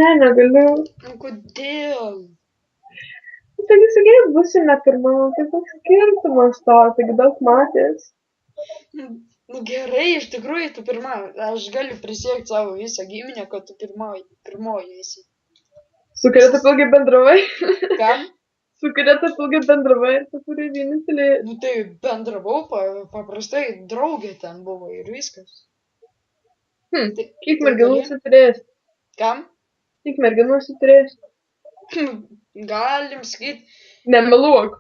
Ne, negaliu. Nu kodėl? Taigi sakai, būsi ne pirma, tai koks skirtumas to, taigi daug matęs. Nu gerai, iš tikrųjų tu pirma. Aš galiu prisiekti savo visą giminę, kad tu pirmoji esi. Su kuria taip ilgai bendravai? Kam? Su kuria taip ilgai bendravai ir tu kuri vienintelė. Nu tai bendravau, paprastai draugė ten buvo ir viskas. Kiek tai merginų gali? esi turėjęs? Kam? Kiek merginų esi turėjęs? Galim sakyti, Nemeluok.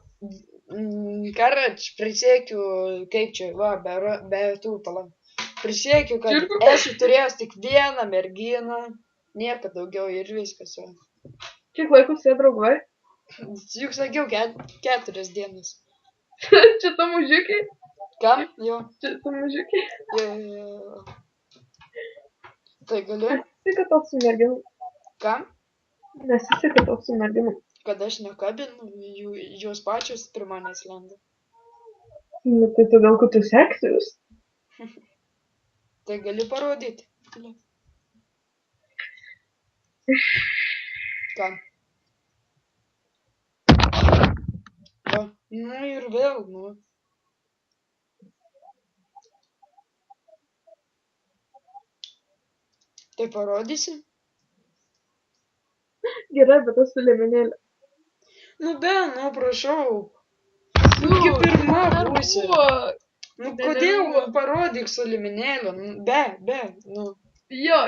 karač, prisiekiu, kaip čia, va, be tų palam. Prisiekiu, kad Čiurlių? esu turėjęs tik vieną merginą, nieko daugiau ir viskas. Va. Kiek laiko su ja draugavai? Juk sakiau, 4 dienas. Čia ta mužiukė? Kam? Jo. Čia ta mužiukė? Jo. Tai galiu? Nesiseka to su merginų. Kam? Nesiseka to su merginų. Kad aš nekabinu, jos pačios prie manęs lenda. Nu, tai todėl, kad tu seksius. Tai gali parodyti. Kam? Va, nu ir vėl, nu. Tai parodysi? Gerai, bet aš su liemenėlė. Nu prašau. Nugi pirma būsi. Nu kodėl, nu parodyk su liminėliu. Be, nu. Jo.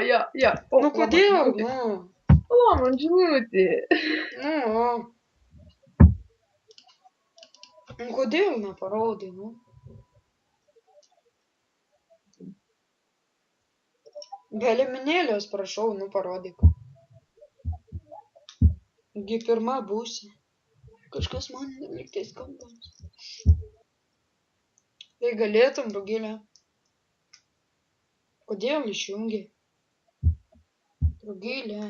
Nu kodėl, nu. O, man žinutė. Nu. Nu kodėl neparodai, nu. Be liminėlios, prašau, nu parodyk. Gi pirma būsi. Kažkas man liktai skamba. Tai galėtum, Rugilė. Kodėl išjungi? Rugilė.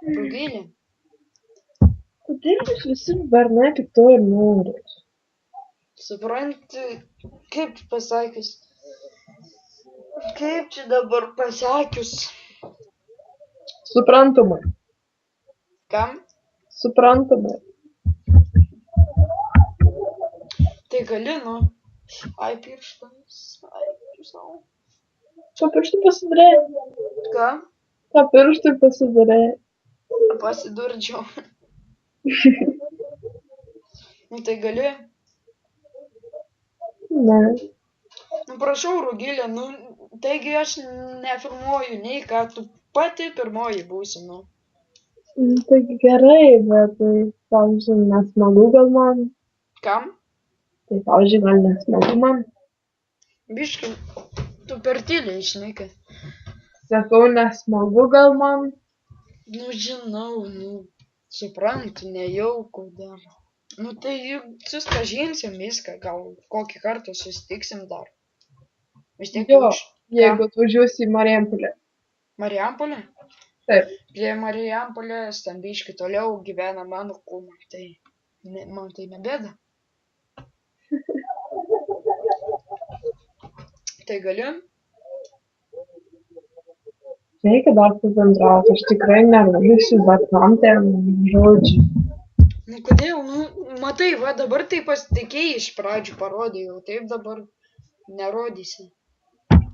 Rugilė. Kodėl jūs visi bernai tik to ir norit? Supranti, kaip pasakius. Kaip čia dabar pasakius? Suprantamai. Kam? Suprantamai. Tai gali, nu. Ai, pirštas. Ai, žinau. Ką pirštų pasidarė? Ką? Ką pirštų pasidarė? Pasidurdžiau. Nu, tai gali? Ne. Nu, prašau, Rugilė, nu, taigi aš nefilmuoju nei ką, tu pati pirmoji būsi, nu. Tai gerai, bet tai, pavyzdžiui, nesmagu gal man. Kam? Tai, pavyzdžiui, gal nesmagu man. Biški, tu per tyliai šneki. Sakau, nesmagu gal man. Nu, žinau, nu, suprantu, nejauku dar. Nu, tai juk susipažinsim viską, gal kokį kartą susitiksim dar. Vis tiek Jo, už... jeigu atvažiuosi į Marijampolę. Marijampolė? Taip. Prie Marijampolės, ten biški toliau gyvena mano kūmai, tai man tai nebėda. Tai gali? Reikia dar pabendrauti, aš tikrai neruošiu, bet man ten žodžiai. Nu kodėl, nu, matai, va dabar tai pasitikėjai iš pradžių parodėjau, taip dabar nerodysi.